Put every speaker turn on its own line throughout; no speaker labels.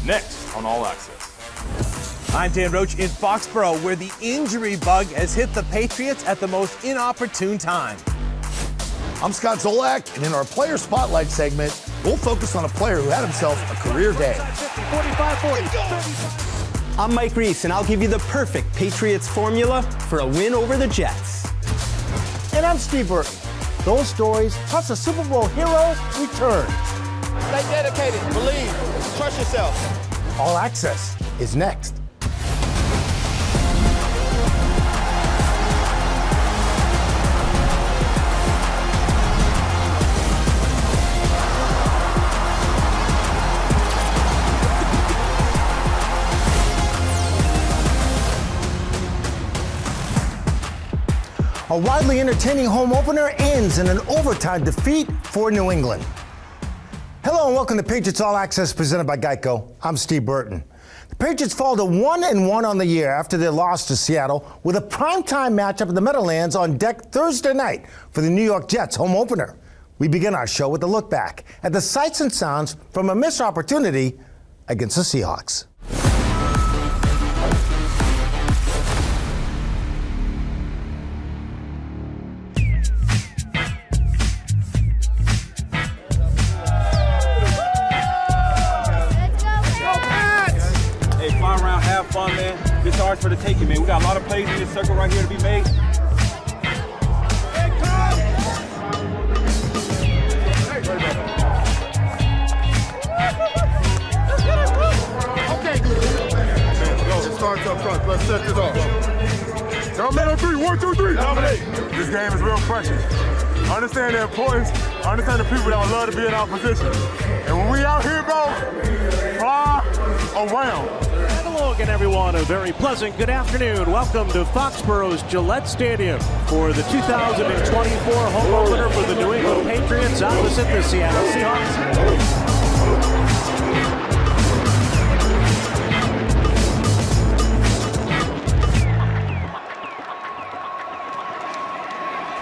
next on All Access.
I'm Dan Roach in Foxborough, where the injury bug has hit the Patriots at the most inopportune time.
I'm Scott Zolak, and in our Player Spotlight segment, we'll focus on a player who had himself a career day.
45-40. I'm Mike Reese, and I'll give you the perfect Patriots formula for a win over the Jets.
And I'm Steve Burton. Those stories, plus a Super Bowl hero, return.
Stay dedicated, believe, trust yourself.
All Access is next. A widely entertaining home opener ends in an overtime defeat for New England. Hello and welcome to Patriots All Access presented by Geico. I'm Steve Burton. The Patriots fall to 1-1 on the year after their loss to Seattle with a primetime matchup in the Meadowlands on deck Thursday night for the New York Jets home opener. We begin our show with a look back at the sights and sounds from a missed opportunity against the Seahawks.
Fun, man. It's ours for the taking, man. We got a lot of plays in this circle right here to be made.
Okay, good. It starts up front. Let's set this off. Dominate on 3. 1, 2, 3. Dominate. This game is real precious. Understand the importance. Understand the people that would love to be in our position. And when we out here, bro, fly around.
Hello again, everyone. A very pleasant good afternoon. Welcome to Foxborough's Gillette Stadium for the 2024 home opener for the New England Patriots opposite the Seattle Seahawks.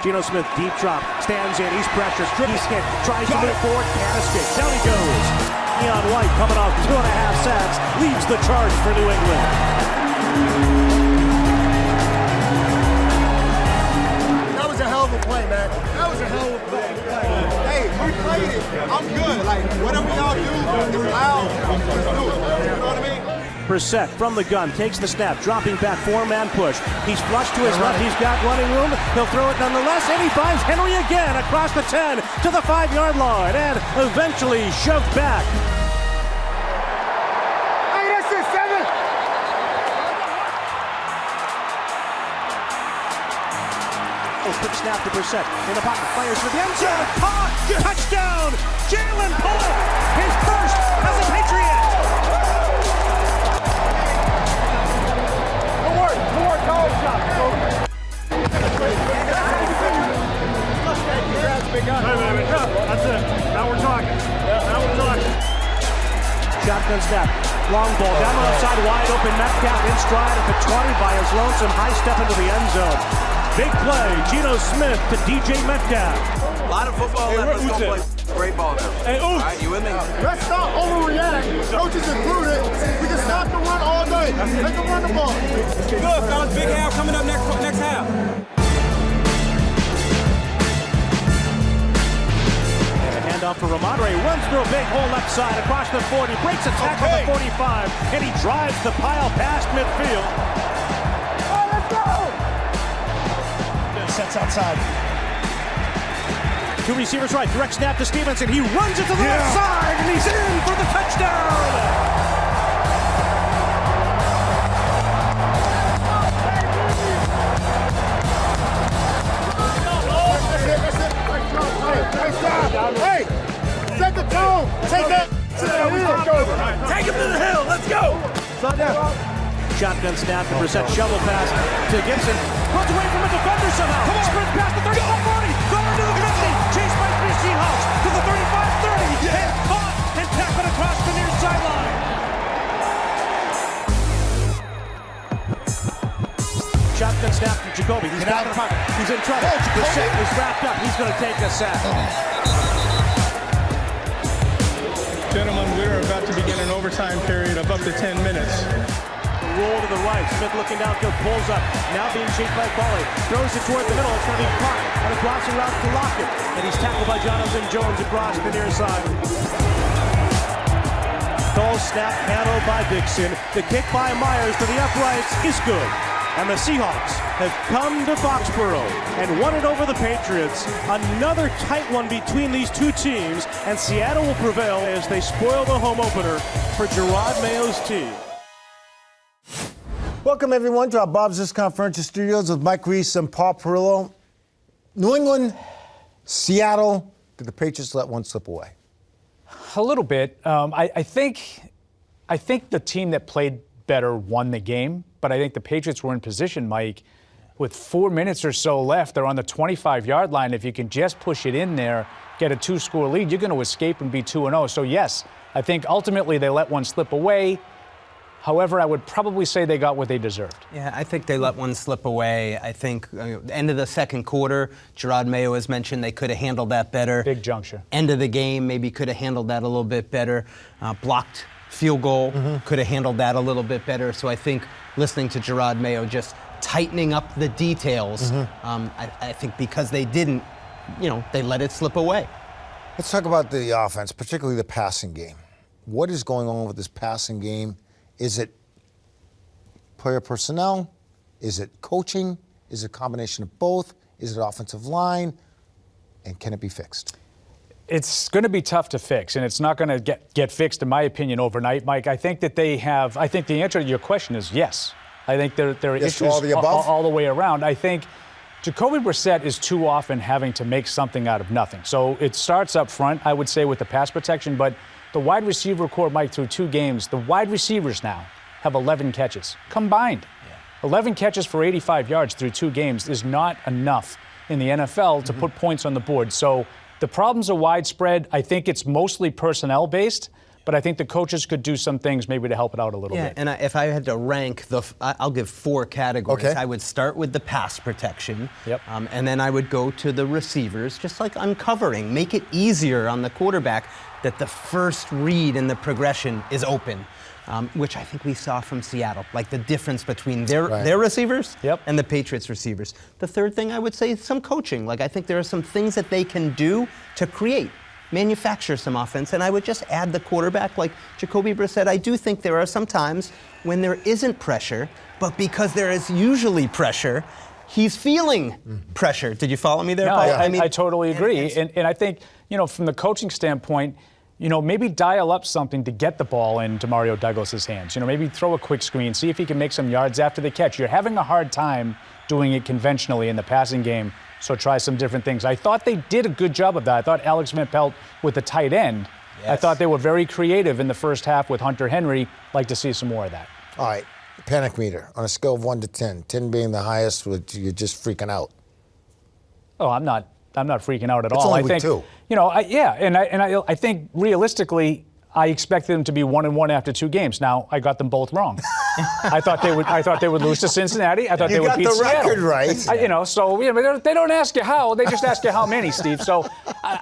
Geno Smith, deep drop, stands in, he's pressured, he's hit, tries to move forward, can't escape. Down he goes. Keon White coming off 2.5 sacks, leads the charge for New England.
That was a hell of a play, man. That was a hell of a play. Hey, we played it. I'm good. Like, whatever y'all do is loud. Let's do it. You know what I mean?
Brissett from the gun, takes the snap, dropping back, 4-man push. He's flushed to his left, he's got running room. He'll throw it nonetheless, and he finds Henry again across the 10 to the 5-yard line, and eventually shoved back.
Hey, that's it, 7.
Quick snap to Brissett, in the pocket, fires for the end zone, caught, touchdown, Jalen Polk, his first as a Patriot.
That's it. Now we're talking.
Shotgun snap, long ball down the left side, wide open. Metcalf in stride at the 20 by his lonesome, high step into the end zone. Big play, Geno Smith to DJ Metcalf.
A lot of football left. Let's go play great ball now.
Hey,
all right, you with me?
Let's not overreact. Coaches included. We can stop the run all day. Make them run the ball.
Good, fellas. Big half coming up next half.
Handoff for Ramondre, runs through a big hole left side across the 40, breaks a tackle at the 45, and he drives the pile past midfield.
Oh, let's go!
Sets outside.
Two receivers right, direct snap to Stevenson. He runs it to the left side, and he's in for the touchdown!
Hey, set the tone. Take that.
Take him to the hill. Let's go.
Shotgun snap to Brissett, shovel pass to Gibson. Runs away from a defender somehow. Sprint past the 35-40. Going to the 50. Chased by 3 Seahawks to the 35-30. And caught and tackled across the near sideline. Shotgun snap to Jacoby. He's got the pocket. He's in trouble. The set is wrapped up. He's going to take a sack.
Gentlemen, we're about to begin an overtime period of up to 10 minutes.
Roll to the right. Smith looking downfield, pulls up. Now being chased by Foley. Throws it toward the middle. It's going to be caught on a crossing route to Lockett. And he's tackled by Jonathan Jones across the near side. Cole snap handled by Dixon. The kick by Myers to the uprights is good. And the Seahawks have come to Foxborough and won it over the Patriots. Another tight one between these two teams. And Seattle will prevail as they spoil the home opener for Jerod Mayo's team.
Welcome, everyone, to our Bob's Discount Furniture Studios with Mike Reese and Paul Perillo. New England, Seattle, did the Patriots let one slip away?
A little bit. I think the team that played better won the game, but I think the Patriots were in position, Mike, with 4 minutes or so left. They're on the 25-yard line. If you can just push it in there, get a 2-score lead, you're going to escape and be 2-0. So, yes, I think ultimately they let one slip away. However, I would probably say they got what they deserved.
Yeah, I think they let one slip away. I think end of the second quarter, Jerod Mayo has mentioned they could have handled that better.
Big juncture.
End of the game, maybe could have handled that a little bit better. Blocked field goal, could have handled that a little bit better. So I think listening to Jerod Mayo just tightening up the details, I think because they didn't, they let it slip away.
Let's talk about the offense, particularly the passing game. What is going on with this passing game? Is it player personnel? Is it coaching? Is it a combination of both? Is it offensive line? And can it be fixed?
It's going to be tough to fix, and it's not going to get fixed, in my opinion, overnight, Mike. I think that they have. I think the answer to your question is yes. I think there are
yes,
issues
all the above?
all the way around. I think Jacoby Brissett is too often having to make something out of nothing. So it starts up front, I would say, with the pass protection, but the wide receiver core, Mike, through 2 games, the wide receivers now have 11 catches combined. Yeah. 11 catches for 85 yards through 2 games is not enough in the NFL to put points on the board. So the problems are widespread. I think it's mostly personnel-based, but I think the coaches could do some things maybe to help it out a little bit.
And if I had to rank, I'll give 4 categories.
Okay.
I would start with the pass protection.
Yep.
And then I would go to the receivers, just like uncovering, make it easier on the quarterback that the first read in the progression is open, which I think we saw from Seattle, like the difference between their receivers and the Patriots receivers. The third thing I would say is some coaching. Like I think there are some things that they can do to manufacture some offense, and I would just add the quarterback like Jacoby Brissett. I do think there are some times when there isn't pressure, but because there is usually pressure, he's feeling pressure. Did you follow me there,
No,
Paul?
I totally agree. And I think, from the coaching standpoint, maybe dial up something to get the ball into Mario Douglas's hands. Maybe throw a quick screen, see if he can make some yards after the catch. You're having a hard time doing it conventionally in the passing game, so try some different things. I thought they did a good job of that. I thought Alex Van Pelt with the tight end, I thought they were very creative in the first half with Hunter Henry. Like to see some more of that.
All right, panic meter on a scale of 1 to 10, 10 being the highest, you're just freaking out.
Oh, I'm not freaking out at
It's
all.
only
I think,
week 2.
I think realistically, I expected them to be 1-1 after 2 games. Now I got them both wrong. I thought they would lose to Cincinnati. I thought they would beat Seattle.
You got the record right.
But they don't ask you how. They just ask you how many, Steve. So,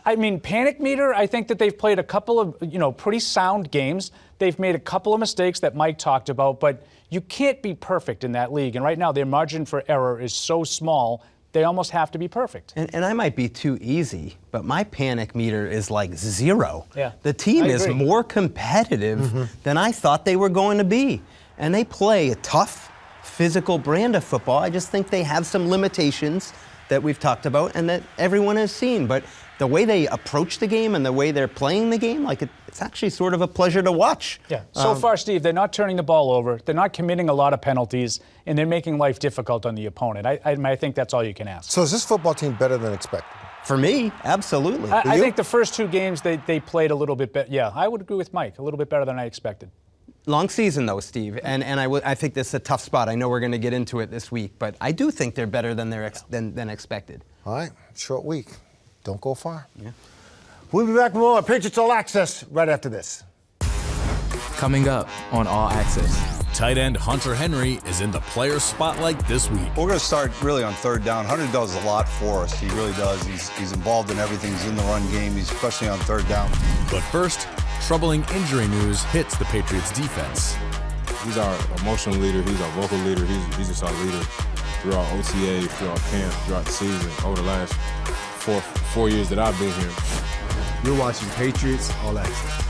panic meter. I think that they've played a couple of pretty sound games. They've made a couple of mistakes that Mike talked about, but you can't be perfect in that league. And right now, their margin for error is so small. They almost have to be perfect.
And I might be too easy, but my panic meter is like 0.
Yeah,
the team is more competitive than I thought they were going to be. And they play a tough, physical brand of football. I just think they have some limitations that we've talked about and that everyone has seen. But the way they approach the game and the way they're playing the game, it's actually sort of a pleasure to watch.
Yeah. So far, Steve, they're not turning the ball over. They're not committing a lot of penalties, and they're making life difficult on the opponent. I think that's all you can ask.
So is this football team better than expected?
For me, absolutely.
I think the first 2 games they played a little bit better. Yeah, I would agree with Mike. A little bit better than I expected.
Long season, though, Steve, and I think this is a tough spot. I know we're going to get into it this week, but I do think they're better than than expected.
All right, short week. Don't go far.
Yeah.
We'll be back with more Patriots All Access right after this.
Coming up on All Access.
Tight end Hunter Henry is in the player spotlight this week.
We're going to start really on 3rd down. Hunter does a lot for us. He really does. He's involved in everything. He's in the run game, especially on 3rd down.
But first, troubling injury news hits the Patriots defense.
He's our emotional leader. He's our vocal leader. He's just our leader throughout OTA, throughout camp, throughout the season, over the last four years that I've been here.
You're watching Patriots All Access.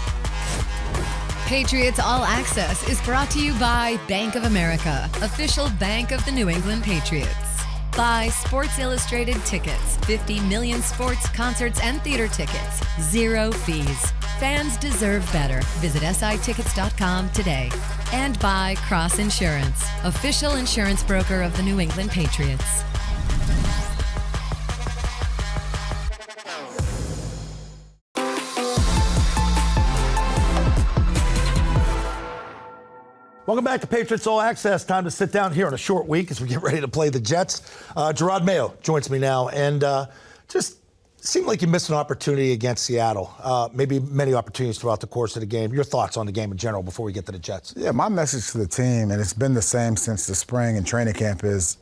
Patriots All Access is brought to you by Bank of America, official bank of the New England Patriots. By Sports Illustrated Tickets, 50 million sports, concerts, and theater tickets, 0 fees. Fans deserve better. Visit sitickets.com today. And by Cross Insurance, official insurance broker of the New England Patriots.
Welcome back to Patriots All Access. Time to sit down here on a short week as we get ready to play the Jets. Jerod Mayo joins me now, and just seemed like you missed an opportunity against Seattle. Maybe many opportunities throughout the course of the game. Your thoughts on the game in general before we get to the Jets?
Yeah, my message to the team, and it's been the same since the spring and training camp, is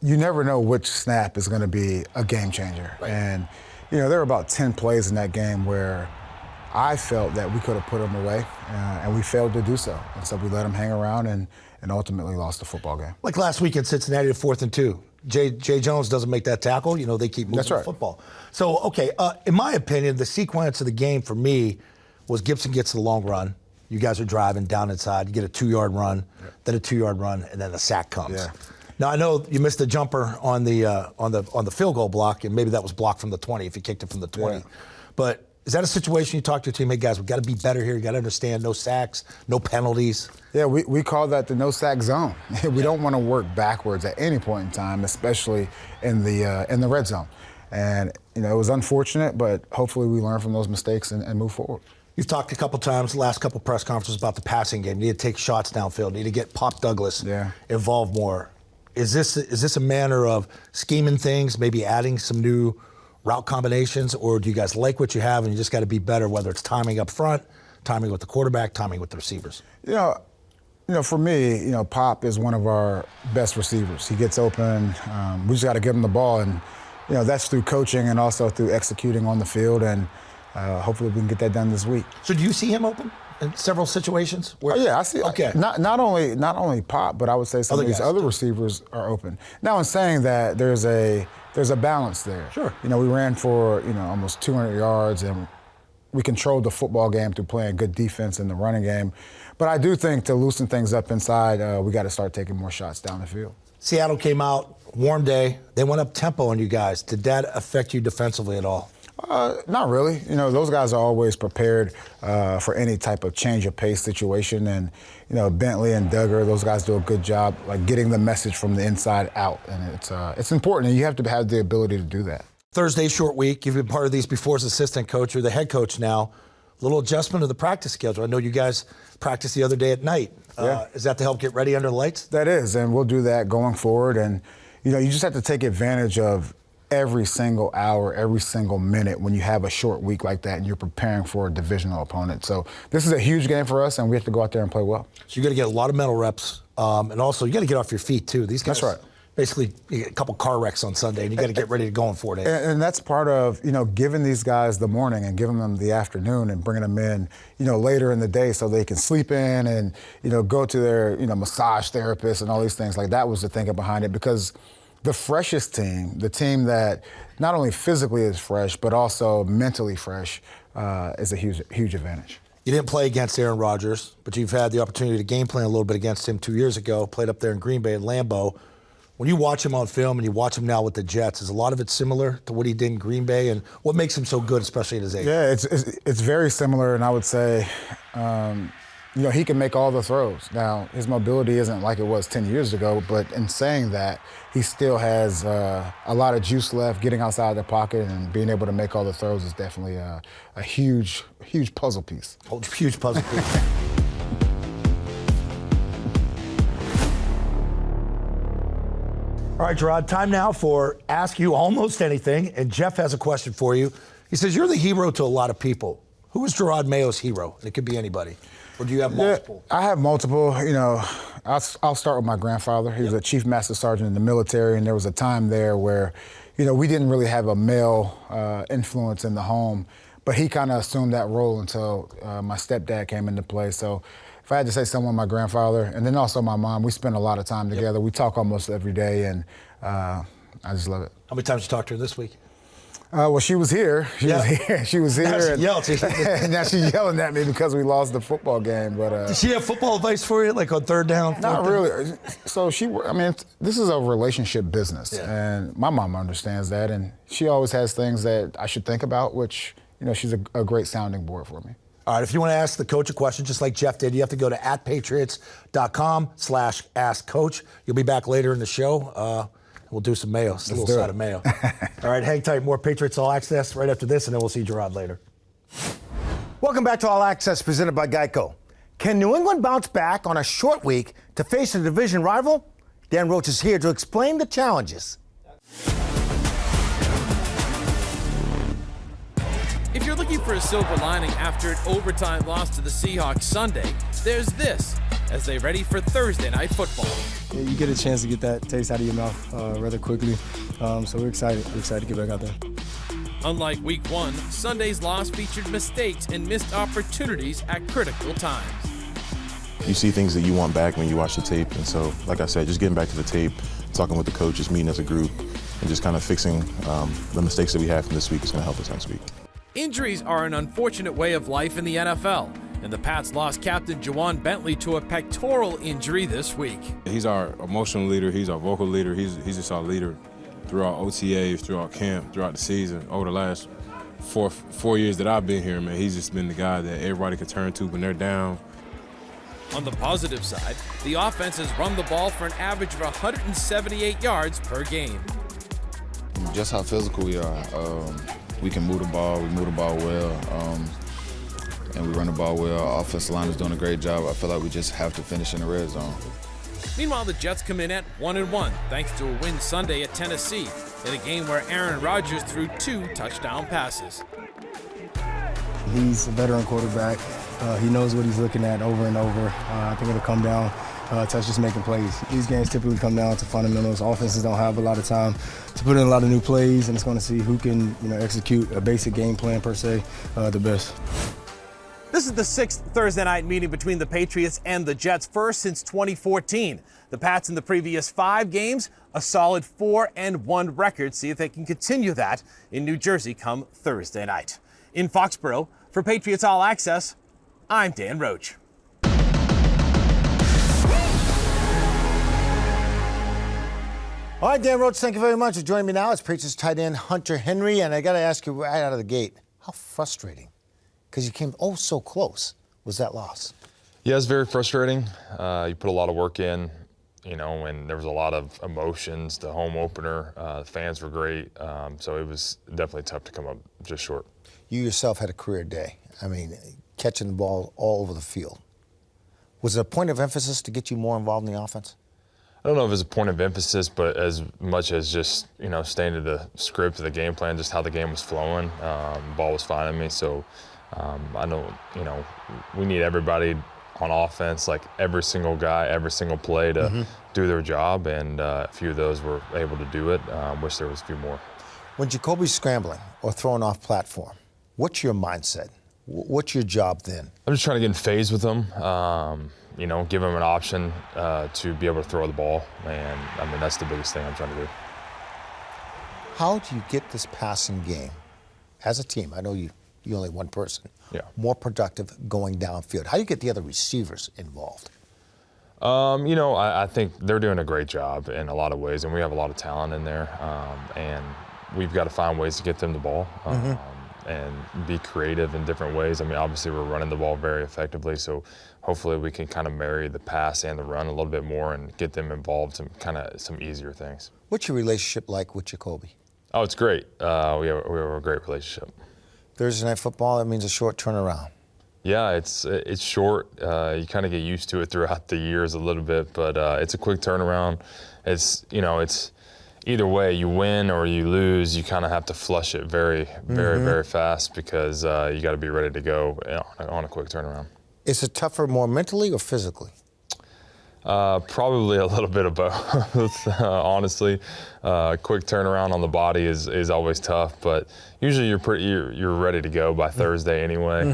you never know which snap is going to be a game changer. Right. And, you know, there were about 10 plays in that game where I felt that we could have put them away, and we failed to do so. And so we let them hang around and ultimately lost the football game.
Like last week in Cincinnati, 4th and 2. Jay Jones doesn't make that tackle. You know, they keep moving the football. So, okay, in my opinion, the sequence of the game for me was Gibson gets the long run. You guys are driving down inside. You get a 2-yard run, then a 2-yard run, and then the sack comes. Yeah. Now, I know you missed the jumper on the field goal block, and maybe that was blocked from the 20 if you kicked it from the 20. Yeah. But is that a situation you talk to your team? Hey, guys, we've got to be better here. You got to understand no sacks, no penalties.
Yeah, we call that the no sack zone. We don't want to work backwards at any point in time, especially in the red zone. And, you know, it was unfortunate, but hopefully we learn from those mistakes and move forward.
You've talked a couple times, the last couple press conferences about the passing game. You need to take shots downfield. You need to get Pop Douglas involved more. Is this a manner of scheming things, maybe adding some new route combinations, or do you guys like what you have and you just got to be better, whether it's timing up front, timing with the quarterback, timing with the receivers?
You know, for me, you know, Pop is one of our best receivers. He gets open. We just got to give him the ball, and you know that's through coaching and also through executing on the field, and hopefully we can get that done this week.
So do you see him open in several situations?
Oh, yeah, I see. Okay. Not only Pop, but I would say some of these other receivers are open. Now, in saying that, there's a balance there.
Sure.
You know, we ran for, you know, almost 200 yards, and we controlled the football game through playing good defense in the running game. But I do think to loosen things up inside, we got to start taking more shots down the field.
Seattle came out, warm day. They went up tempo on you guys. Did that affect you defensively at all?
Not really. You know, those guys are always prepared for any type of change of pace situation. And, you know, Bentley and Duggar, those guys do a good job, like, getting the message from the inside out. And it's important, and you have to have the ability to do that.
Thursday, short week. You've been part of these before as assistant coach. You're the head coach now. A little adjustment of the practice schedule. I know you guys practiced the other day at night. Is that to help get ready under the lights?
That is, and we'll do that going forward. And, you know, you just have to take advantage of every single hour, every single minute when you have a short week like that and you're preparing for a divisional opponent. So this is a huge game for us, and we have to go out there and play well.
So you got to get a lot of mental reps, and also you got to get off your feet too. These guys,
that's right.
Basically, you get a couple car wrecks on Sunday, and you got to get ready to go in 4 days.
And that's part of, you know, giving these guys the morning and giving them the afternoon and bringing them in, you know, later in the day so they can sleep in and, you know, go to their, you know, massage therapist and all these things. Like, that was the thinking behind it, because the freshest team, the team that not only physically is fresh but also mentally fresh, is a huge advantage.
You didn't play against Aaron Rodgers, but you've had the opportunity to game plan a little bit against him 2 years ago, played up there in Green Bay at Lambeau. When you watch him on film and you watch him now with the Jets, is a lot of it similar to what he did in Green Bay, and what makes him so good, especially at his age?
Yeah, it's very similar, and I would say, you know, he can make all the throws. Now, his mobility isn't like it was 10 years ago, but in saying that, he still has a lot of juice left. Getting outside the pocket and being able to make all the throws is definitely a huge puzzle piece.
Huge puzzle piece. All right, Jerod, time now for Ask You Almost Anything, and Jeff has a question for you. He says, you're the hero to a lot of people. Who is Jerod Mayo's hero? It could be anybody. Or do you have multiple?
Yeah, I have multiple. You know, I'll start with my grandfather. He was a chief master sergeant in the military, and there was a time there where, you know, we didn't really have a male influence in the home. but he kind of assumed that role until my stepdad came into play. So if I had to say someone, my grandfather, and then also my mom, we spend a lot of time together. We talk almost every day, and I just love it.
How many times did you talk to her this week?
Well, she was here. She was here.
Now she yelled.
And now she's yelling at me because we lost the football game. But
does she have football advice for you, like on third down?
Not really. So this is a relationship business, and my mom understands that, and she always has things that I should think about, which, she's a great sounding board for me.
All right, if you want to ask the coach a question, just like Jeff did, you have to go to @patriots.com/askcoach. You'll be back later in the show. We'll do some Mayo, a little side of Mayo. All right, hang tight. More Patriots All Access right after this, and then we'll see Jerod later.
Welcome back to All Access, presented by Geico. Can New England bounce back on a short week to face a division rival? Dan Roach is here to explain the challenges.
If you're looking for a silver lining after an overtime loss to the Seahawks Sunday, there's this as they ready for Thursday night football.
Yeah, you get a chance to get that taste out of your mouth rather quickly, so we're excited. We're excited to get back out there.
Unlike Week 1, Sunday's loss featured mistakes and missed opportunities at critical times.
You see things that you want back when you watch the tape, and so, like I said, just getting back to the tape, talking with the coaches, meeting as a group, and just kind of fixing the mistakes that we had from this week is going to help us next week.
Injuries are an unfortunate way of life in the NFL, and the Pats lost captain Juwan Bentley to a pectoral injury this week.
He's our emotional leader. He's our vocal leader. He's just our leader throughout OTAs, throughout camp, throughout the season. Over the last four years that I've been here, man, he's just been the guy that everybody could turn to when they're down.
On the positive side, the offense has run the ball for an average of 178 yards per game.
Just how physical we are. We can move the ball. We move the ball well. And we run the ball well. Our offensive line is doing a great job. I feel like we just have to finish in the red zone.
Meanwhile, the Jets come in at 1-1 thanks to a win Sunday at Tennessee in a game where Aaron Rodgers threw 2 touchdown passes.
He's a veteran quarterback. He knows what he's looking at over and over. I think it'll come down to us just making plays. These games typically come down to fundamentals. Offenses don't have a lot of time to put in a lot of new plays, and it's going to see who can execute a basic game plan per se the best.
This is the 6th Thursday night meeting between the Patriots and the Jets, first since 2014. The Pats in the previous 5 games, a solid 4-1 record. See if they can continue that in New Jersey come Thursday night. In Foxborough, for Patriots All Access, I'm Dan Roach.
All right, Dan Roach, thank you very much for joining me now. It's Patriots tight end Hunter Henry, and I got to ask you right out of the gate, how frustrating, because you came so close, was that loss?
Yeah, it's very frustrating. You put a lot of work in, and there was a lot of emotions. The home opener, the fans were great, so it was definitely tough to come up just short.
You yourself had a career day. I mean, catching the ball all over the field. Was it a point of emphasis to get you more involved in the offense?
I don't know if it's a point of emphasis, but as much as just, staying to the script of the game plan, just how the game was flowing, the ball was finding me. So I know, we need everybody on offense, like every single guy, every single play to do their job, and a few of those were able to do it. Wish there was a few more.
When Jacoby's scrambling or throwing off platform, what's your mindset? What's your job then?
I'm just trying to get in phase with them. Give them an option to be able to throw the ball. And, that's the biggest thing I'm trying to do.
How do you get this passing game as a team? I know you're only one person.
Yeah.
More productive going downfield. How do you get the other receivers involved?
I think they're doing a great job in a lot of ways, and we have a lot of talent in there. And we've got to find ways to get them the ball. And be creative in different ways. Obviously we're running the ball very effectively, so hopefully we can kind of marry the pass and the run a little bit more and get them involved in kind of some easier things.
What's your relationship like with Jacoby?
Oh, it's great. We have a great relationship.
Thursday night football, that means a short turnaround.
Yeah, it's short. You kind of get used to it throughout the years a little bit, but it's a quick turnaround. It's either way, you win or you lose, you kind of have to flush it very, very fast because you got to be ready to go on a quick turnaround.
Is it tougher more mentally or physically?
Probably a little bit of both, honestly. Quick turnaround on the body is always tough, but usually you're ready to go by Thursday anyway.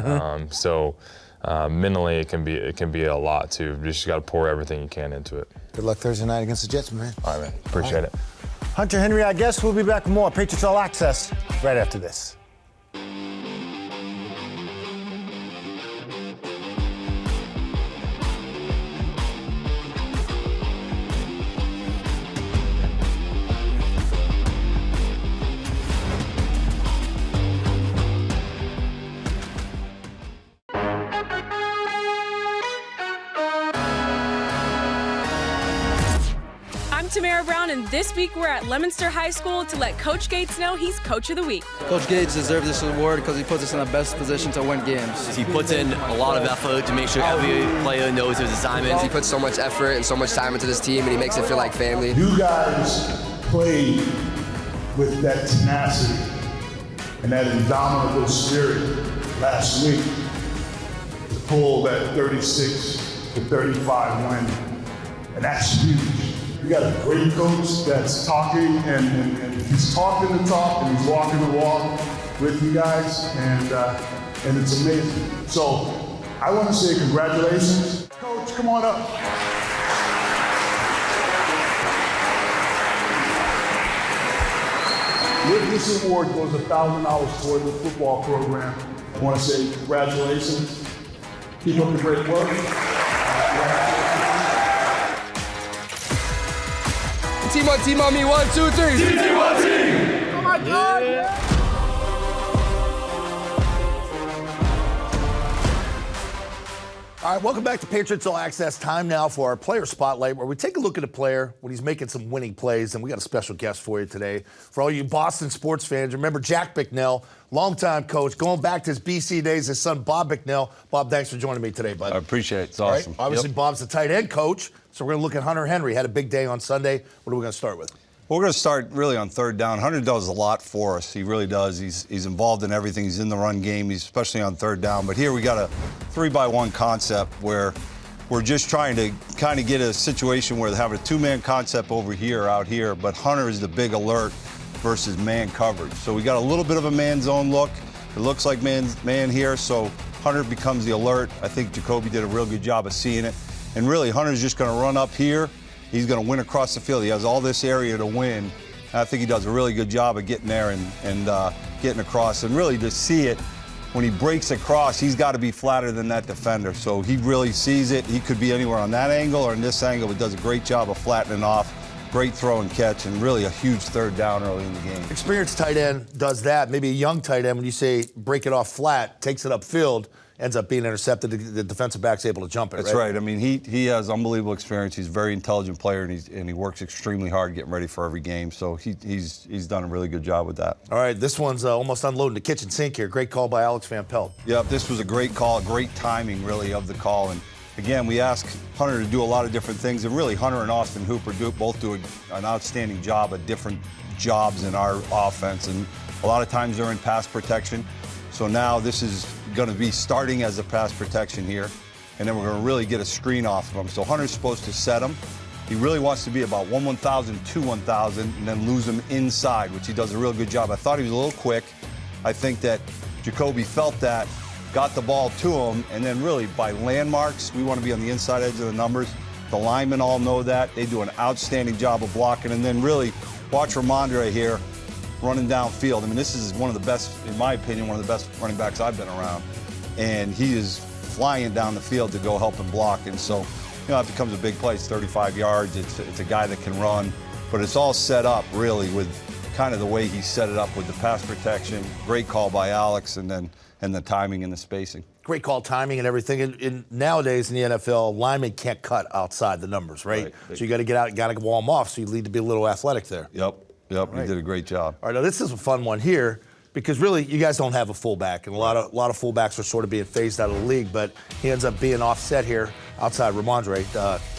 Mentally it can be a lot too. You just got to pour everything you can into it.
Good luck Thursday night against the Jets, man.
All right, man. Appreciate it.
Hunter Henry, I guess we'll be back with more Patriots All Access right after this.
Tamara Brown, and this week we're at Leominster High School to let Coach Gates know he's Coach of the Week.
Coach Gates deserves this award because he puts us in the best position to win games.
He puts in a lot of effort to make sure every player knows his assignments.
He puts so much effort and so much time into this team, and he makes it feel like family.
You guys played with that tenacity and that indomitable spirit last week to pull that 36-35 win, and that's huge. You got a great coach that's talking, and he's talking the talk, and he's walking the walk with you guys, and it's amazing. So I want to say congratulations. Coach, come on up. With this award goes $1,000 toward the football program. I want to say congratulations. Keep up the great work.
Team on me, 1, 2, 3.
Team on team.
Oh my God. Yeah.
All right, welcome back to Patriots All Access. Time now for our player spotlight, where we take a look at a player when he's making some winning plays, and we got a special guest for you today. For all you Boston sports fans, remember Jack Bicknell, longtime coach, going back to his BC days, his son Bob Bicknell. Bob, thanks for joining me today, bud.
I appreciate it. It's awesome.
Right? Obviously, Bob's the tight end coach, so we're going to look at Hunter Henry. Had a big day on Sunday. What are we going to start with?
Well, we're going to start really on third down. Hunter does a lot for us. He really does. He's involved in everything. He's in the run game. He's especially on third down. But here we got a 3-by-1 concept where we're just trying to kind of get a situation where they have a two-man concept over here, out here, but Hunter is the big alert versus man coverage. So we got a little bit of a man zone look. It looks like man here, so Hunter becomes the alert. I think Jacoby did a real good job of seeing it. And really, Hunter's just going to run up here. He's going to win across the field. He has all this area to win. And I think he does a really good job of getting there and getting across. And really, to see it, when he breaks across, he's got to be flatter than that defender. So he really sees it. He could be anywhere on that angle or in this angle, but does a great job of flattening off. Great throw and catch, and really a huge third down early in the game.
Experienced tight end does that. Maybe a young tight end, when you say break it off flat, takes it upfield, ends up being intercepted. The defensive back's able to jump it,
That's right. I mean, he has unbelievable experience. He's a very intelligent player, and he works extremely hard getting ready for every game. So he's done a really good job with that.
All right, this one's almost unloading the kitchen sink here. Great call by Alex Van Pelt.
Yep, this was a great call, great timing, really, of the call. And again, we ask Hunter to do a lot of different things, and really Hunter and Austin Hooper both do an outstanding job at different jobs in our offense. And a lot of times they're in pass protection. So now this is going to be starting as a pass protection here, and then we're going to really get a screen off of him. So Hunter's supposed to set him. He really wants to be about 1/1000, 2/1000, and then lose him inside, which he does a real good job. I thought he was a little quick. I think that Jacoby felt that, got the ball to him, and then really by landmarks, we want to be on the inside edge of the numbers. The linemen all know that. They do an outstanding job of blocking, and then really watch Ramondre here running downfield. I mean, this is one of the best, in my opinion, one of the best running backs I've been around. And he is flying down the field to go help him block. And so, that becomes a big play. It's 35 yards. It's a guy that can run. But it's all set up, really, with kind of the way he set it up with the pass protection. Great call by Alex, and the timing and the spacing.
Great call, timing and everything. And nowadays in the NFL, linemen can't cut outside the numbers, right? So you got to get out, you got to wall them off, so you need to be a little athletic there.
Yep, right. He did a great job.
All right, now this is a fun one here, because really you guys don't have a fullback, and a lot of fullbacks are sort of being phased out of the league, but he ends up being offset here outside Ramondre.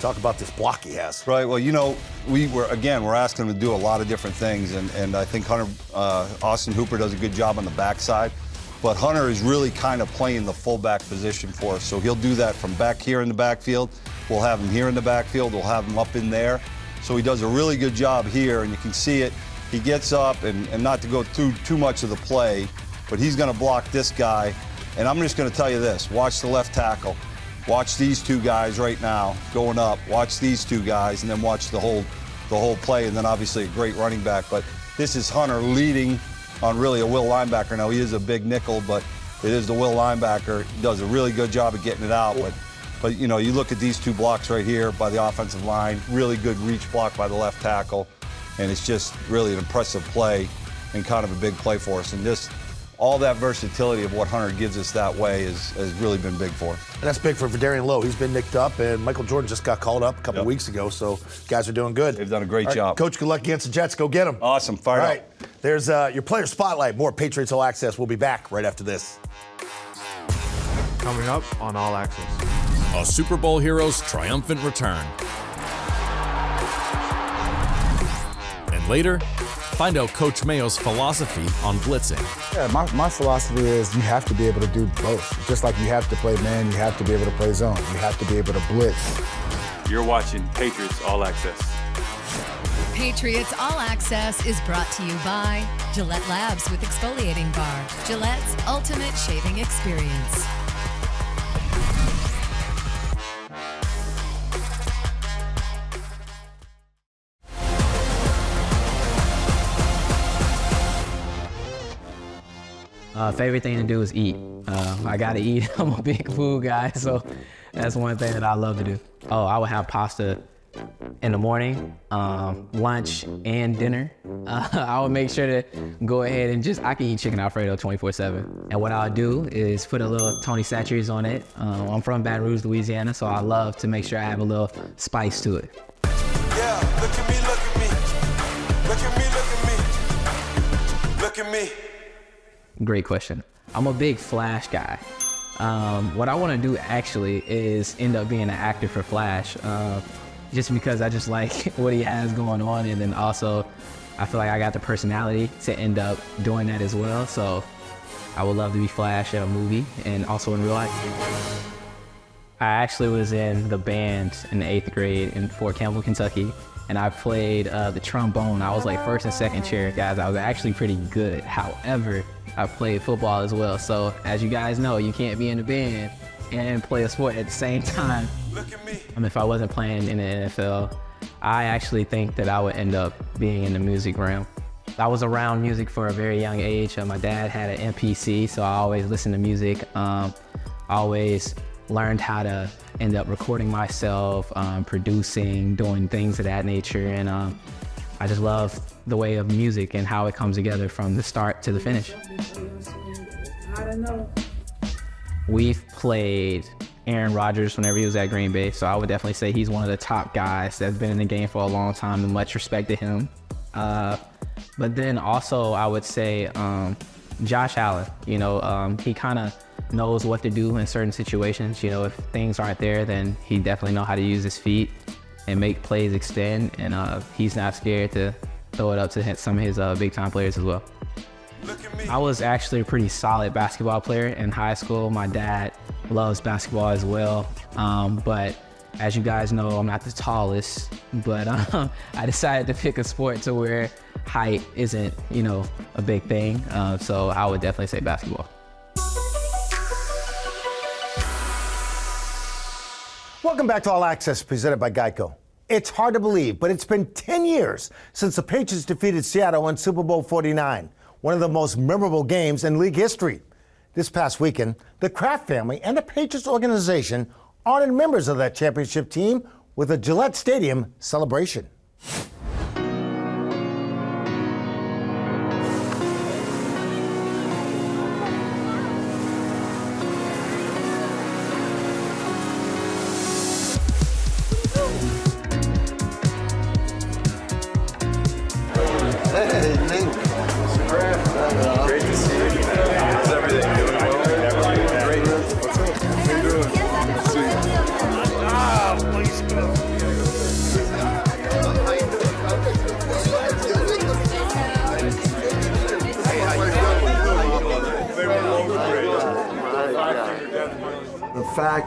Talk about this block he has.
Right, well, we're asking him to do a lot of different things, and I think Austin Hooper does a good job on the backside. But Hunter is really kind of playing the fullback position for us. So he'll do that from back here in the backfield. We'll have him here in the backfield. We'll have him up in there. So he does a really good job here, and you can see it. He gets up, and not to go through too much of the play, but he's going to block this guy. And I'm just going to tell you this. Watch the left tackle. Watch these two guys right now going up. Watch these two guys, and then watch the whole play, and then obviously a great running back. But this is Hunter leading on really a will linebacker. Now, he is a big nickel, but it is the will linebacker. He does a really good job of getting it out. But you know, you look at these two blocks right here by the offensive line, really good reach block by the left tackle, and it's just really an impressive play and kind of a big play for us. And just all that versatility of what Hunter gives us that way has really been big for him.
And that's big for Darian Lowe. He's been nicked up, and Michael Jordan just got called up a couple weeks ago, so guys are doing good.
They've done a great job.
Coach, good luck against the Jets. Go get them.
Awesome. Fire up.
All right. There's your player spotlight. More Patriots All Access. We'll be back right after this.
Coming up on All Access.
A Super Bowl hero's triumphant return. And later, find out Coach Mayo's philosophy on blitzing.
Yeah, my philosophy is you have to be able to do both. Just like you have to play man, you have to be able to play zone. You have to be able to blitz.
You're watching Patriots All Access.
Patriots All Access is brought to you by Gillette Labs with exfoliating bar. Gillette's ultimate shaving experience.
Favorite thing to do is eat. I gotta eat. I'm a big food guy, so that's one thing that I love to do. Oh, I would have pasta in the morning, lunch, and dinner. I would make sure to go ahead and I can eat chicken Alfredo 24/7. And what I'll do is put a little Tony Chachere's on it. I'm from Baton Rouge, Louisiana, so I love to make sure I have a little spice to it.
Yeah, look at me, look at me. Look at me, look at me. Look at me.
Great question. I'm a big Flash guy. What I want to do actually is end up being an actor for Flash, just because I just like what he has going on, and then also I feel like I got the personality to end up doing that as well. So I would love to be Flash in a movie and also in real life. I actually was in the band in the 8th grade in Fort Campbell, Kentucky, and I played the trombone. I was like first and second chair, guys. I was actually pretty good. However, I played football as well. So as you guys know, you can't be in the band and play a sport at the same time.
Look at me.
If I wasn't playing in the NFL, I actually think that I would end up being in the music realm. I was around music for a very young age. My dad had an MPC, so I always listened to music. I always learned how to end up recording myself, producing, doing things of that nature. And I just love the way of music and how it comes together from the start to the finish.
I don't know.
We've played Aaron Rodgers whenever he was at Green Bay, so I would definitely say he's one of the top guys that's been in the game for a long time, and much respect to him. But then also I would say Josh Allen. He kind of knows what to do in certain situations. If things aren't there, then he definitely know how to use his feet and make plays extend, and he's not scared to throw it up to some of his big-time players as well. I was actually a pretty solid basketball player in high school. My dad loves basketball as well, but as you guys know, I'm not the tallest, but I decided to pick a sport to where height isn't, a big thing, so I would definitely say basketball.
Welcome back to All Access, presented by Geico. It's hard to believe, but it's been 10 years since the Patriots defeated Seattle in Super Bowl 49, one of the most memorable games in league history. This past weekend, the Kraft family and the Patriots organization honored members of that championship team with a Gillette Stadium celebration.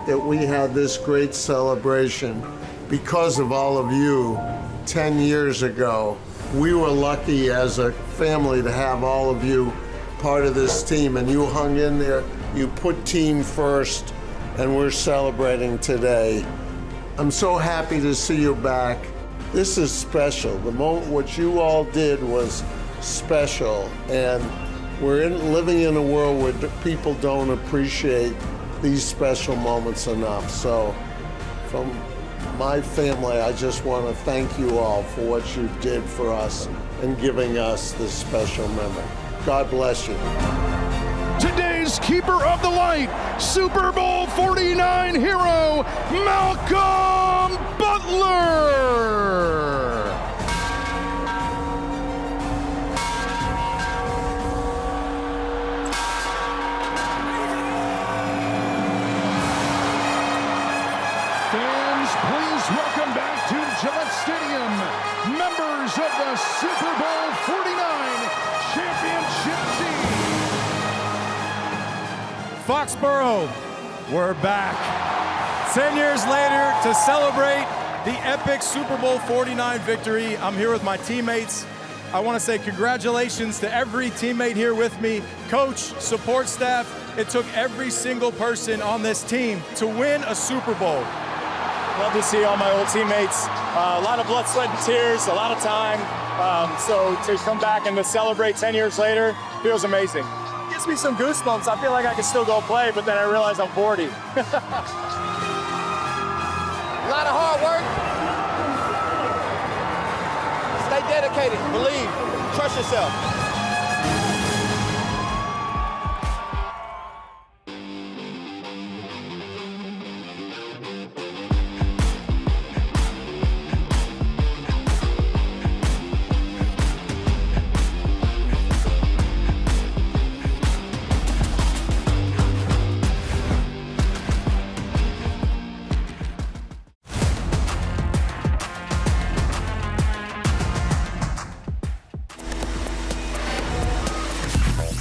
that we had this great celebration because of all of you 10 years ago. We were lucky as a family to have all of you part of this team, and you hung in there. You put team first, and we're celebrating today. I'm so happy to see you back. This is special. The moment what you all did was special, and we're living in a world where people don't appreciate these special moments enough. So from my family, I just want to thank you all for what you did for us and giving us this special memory. God bless you.
Today's keeper of the light, Super Bowl 49 hero, Malcolm Butler. Fans, please welcome back to Gillette Stadium, members of the Super Bowl 49 championship team.
Foxborough, we're back. 10 years later to celebrate the epic Super Bowl 49 victory. I'm here with my teammates. I want to say congratulations to every teammate here with me, coach, support staff. It took every single person on this team to win a Super Bowl.
Love to see all my old teammates. A lot of blood, sweat, and tears, a lot of time. So to come back and to celebrate 10 years later feels amazing. Gives me some goosebumps. I feel like I can still go play, but then I realize I'm 40.
A lot of hard work. Stay dedicated, believe, trust yourself.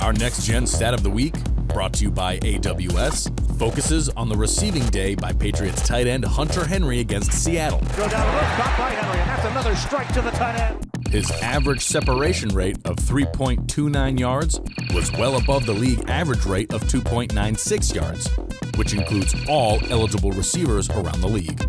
Our next gen stat of the week, brought to you by AWS, focuses on the receiving day by Patriots tight end Hunter Henry against Seattle.
Go down the road, caught by Henry, and that's another strike to the tight end.
His average separation rate of 3.29 yards was well above the league average rate of 2.96 yards, which includes all eligible receivers around the league.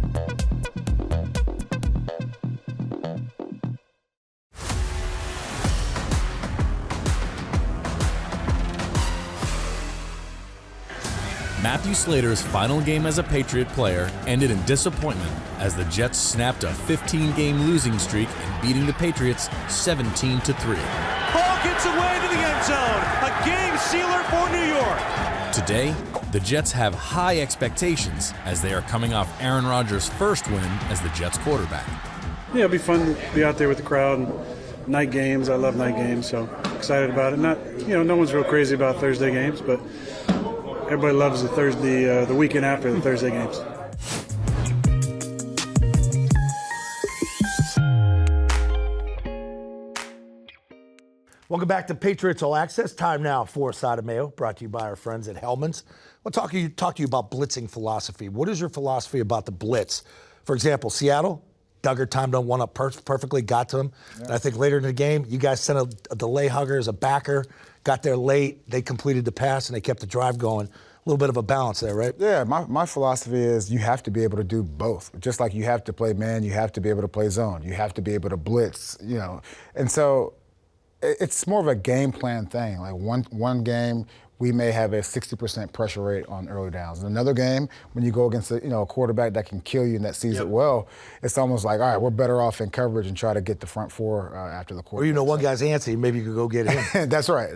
Matthew Slater's final game as a Patriot player ended in disappointment as the Jets snapped a 15-game losing streak in beating the Patriots 17-3.
Ball gets away to the end zone. A game sealer for New York.
Today, the Jets have high expectations as they are coming off Aaron Rodgers' first win as the Jets quarterback.
Yeah, it'll be fun to be out there with the crowd. And night games, I love night games, so excited about it. Not, no one's real crazy about Thursday games, but everybody loves the weekend after the Thursday games.
Welcome back to Patriots All Access. Time now for Side of Mayo, brought to you by our friends at Hellman's. We'll talk to you about blitzing philosophy. What is your philosophy about the blitz? For example, Seattle, Duggar timed on one up perfectly, got to him. Yeah. And I think later in the game, you guys sent a delay hugger as a backer, got there late, they completed the pass, and they kept the drive going. A little bit of a balance there, right?
Yeah, my philosophy is you have to be able to do both. Just like you have to play man, you have to be able to play zone. You have to be able to blitz, And so it's more of a game plan thing. Like one game, we may have a 60% pressure rate on early downs. In another game, when you go against a quarterback that can kill you and that sees it well, it's almost like, all right, we're better off in coverage and try to get the front four after the quarterback.
Or one guy's antsy, maybe you could go get him.
That's right,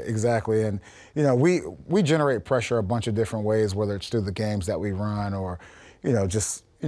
exactly. And we generate pressure a bunch of different ways, whether it's through the games that we run or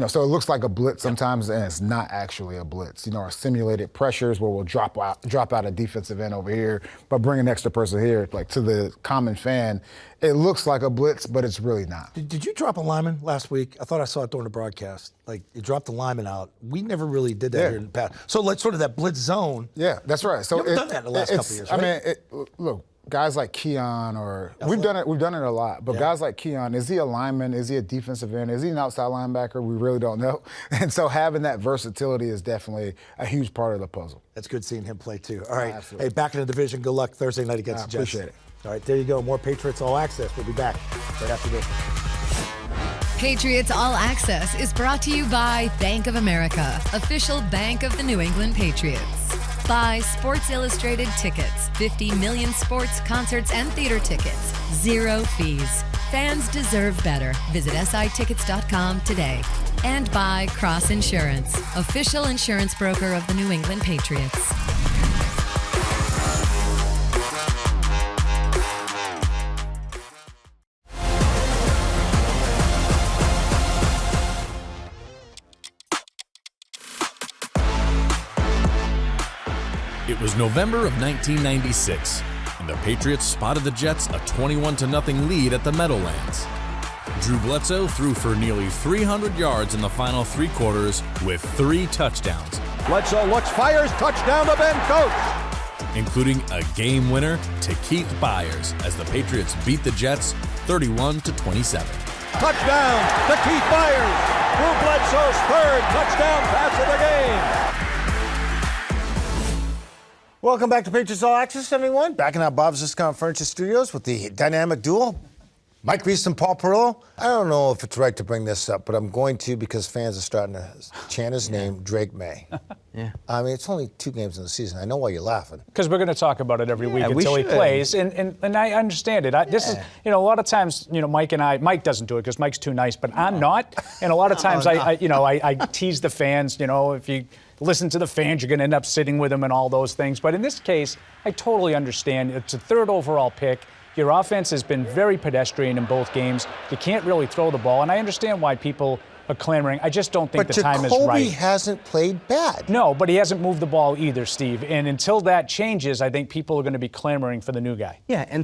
so it looks like a blitz sometimes, and it's not actually a blitz. Our simulated pressures where we'll drop out a defensive end over here, but bring an extra person here. Like to the common fan, it looks like a blitz, but it's really not.
Did you drop a lineman last week? I thought I saw it during the broadcast. Like you dropped the lineman out. We never really did that here in the past. So like sort of that blitz zone.
Yeah, that's right. So
you've done that in the last couple of years, right?
Look. guys like Keon, or we've done it a lot, but guys like Keon, is he a lineman? Is he a defensive end? Is he an outside linebacker? We really don't know. And so having that versatility is definitely a huge part of the puzzle.
That's good seeing him play too. All right. Hey, back in the division. Good luck Thursday night against the Jets.
Appreciate it.
All right, there you go. More Patriots All Access. We'll be back right after this.
Patriots All Access is brought to you by Bank of America, official bank of the New England Patriots. By Sports Illustrated Tickets, 50 million sports, concerts, and theater tickets. 0 fees. Fans deserve better. Visit sitickets.com today. And by Cross Insurance, official insurance broker of the New England Patriots.
It was November of 1996, and the Patriots spotted the Jets a 21-0 lead at the Meadowlands. Drew Bledsoe threw for nearly 300 yards in the final 3 quarters with 3 touchdowns.
Bledsoe looks, fires, touchdown to Ben Coates!
Including a game winner to Keith Byers as the Patriots beat the Jets 31-27.
Touchdown to Keith Byers! Drew Bledsoe's 3rd touchdown pass of the game!
Welcome back to Patriots All Access, everyone. Back in our Bob's Discount Furniture Studios with the dynamic duo, Mike Reese and Paul Perillo. I don't know if it's right to bring this up, but I'm going to because fans are starting to chant his name, Drake May. I mean, it's only 2 games in the season. I know why you're laughing.
Because we're going to talk about it every week until he plays, and I understand it. This is, a lot of times, Mike and I, Mike doesn't do it because Mike's too nice, but I'm not. And a lot of times I tease the fans, if you listen to the fans, you're going to end up sitting with them and all those things. But in this case, I totally understand. It's a 3rd overall pick. Your offense has been very pedestrian in both games. You can't really throw the ball, and I understand why people are clamoring. I just don't think the time is right.
But Jacoby hasn't played bad.
No, but he hasn't moved the ball either, Steve. And until that changes, I think people are going to be clamoring for the new guy.
Yeah, and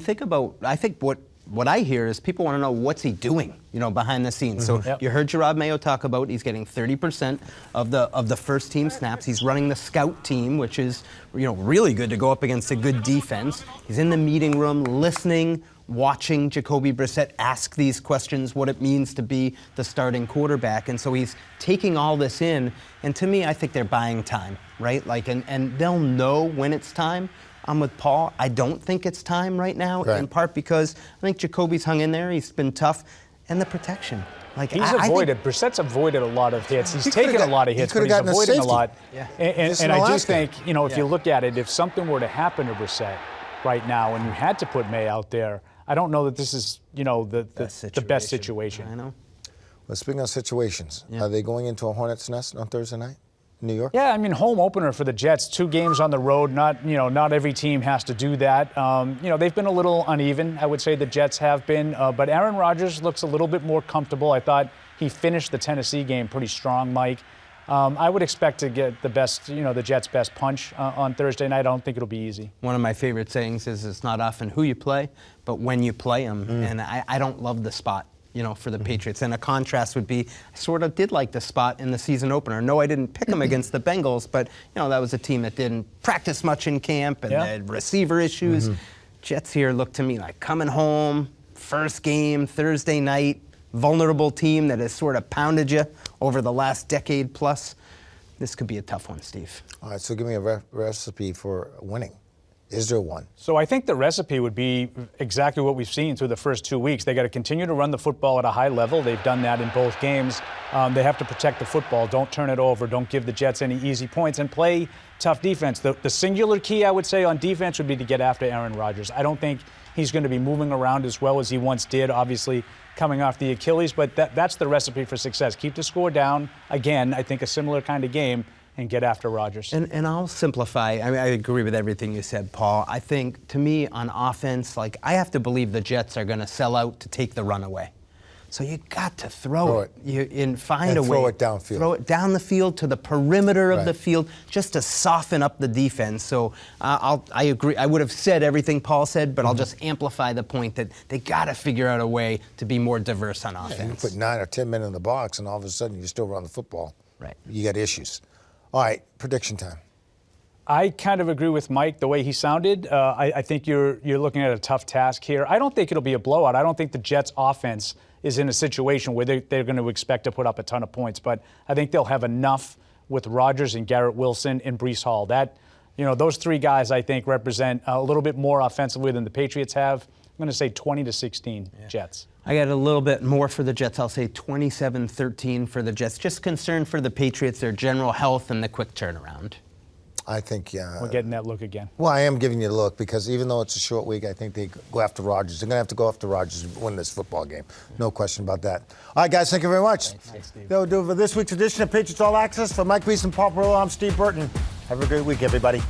I think what I hear is people want to know what's he doing, behind the scenes. So you heard Jerod Mayo talk about he's getting 30% of the first team snaps. He's running the scout team, which is really good to go up against a good defense. He's in the meeting room listening, watching Jacoby Brissett ask these questions, what it means to be the starting quarterback. And so he's taking all this in. And to me, I think they're buying time, right? And they'll know when it's time. I'm with Paul. I don't think it's time right now, in part because I think Jacoby's hung in there. He's been tough. And the protection.
Brissett's avoided a lot of hits. He's taken a lot of hits, but he's avoiding a lot.
Yeah.
And I do think, if you look at it, if something were to happen to Brissett right now and you had to put May out there, I don't know that this is, the best situation.
I know.
Well, speaking of situations, are they going into a hornet's nest on Thursday night? New York?
Yeah, I mean, home opener for the Jets, 2 games on the road. Not every team has to do that. They've been a little uneven, I would say the Jets have been. But Aaron Rodgers looks a little bit more comfortable. I thought he finished the Tennessee game pretty strong, Mike. I would expect to get the best, the Jets' best punch on Thursday night. I don't think it'll be easy.
One of my favorite sayings is it's not often who you play, but when you play them. And I don't love the spot. For the Patriots. And a contrast would be, I sort of did like the spot in the season opener. No, I didn't pick them against the Bengals, but, that was a team that didn't practice much in camp and had receiver issues. Jets here look to me like coming home, first game, Thursday night, vulnerable team that has sort of pounded you over the last decade plus. This could be a tough one, Steve.
All right, so give me a recipe for winning. Is there one?
So I think the recipe would be exactly what we've seen through the first 2 weeks. They got to continue to run the football at a high level. They've done that in both games. They have to protect the football. Don't turn it over. Don't give the Jets any easy points and play tough defense. The singular key, I would say, on defense would be to get after Aaron Rodgers. I don't think he's going to be moving around as well as he once did, obviously coming off the Achilles, but that's the recipe for success. Keep the score down. Again, I think a similar kind of game. And get after Rodgers.
And I'll simplify. I mean, I agree with everything you said, Paul. I think, to me, on offense, I have to believe the Jets are going to sell out to take the run away. So you got to throw it. Find a way.
Throw it downfield.
Throw it down the field to the perimeter of the field just to soften up the defense. So I agree. I would have said everything Paul said, but I'll just amplify the point that they got to figure out a way to be more diverse on offense.
You can put 9 or 10 men in the box, and all of a sudden you still run the football.
Right.
You got issues. All right, prediction time.
I kind of agree with Mike the way he sounded. I think you're looking at a tough task here. I don't think it'll be a blowout. I don't think the Jets' offense is in a situation where they're going to expect to put up a ton of points. But I think they'll have enough with Rodgers and Garrett Wilson and Breece Hall. Those three guys, I think, represent a little bit more offensively than the Patriots have. I'm going to say 20-16 Jets.
I got a little bit more for the Jets. I'll say 27-13 for the Jets. Just concerned for the Patriots, their general health and the quick turnaround.
I think,
We're getting that look again.
Well, I am giving you a look because even though it's a short week, I think they go after Rodgers. They're going to have to go after Rodgers to win this football game. No question about that. All right, guys, thank you very much.
Thanks, Steve.
That'll do it for this week's edition of Patriots All Access. For Mike Reese and Paul Perillo, I'm Steve Burton. Have a great week, everybody.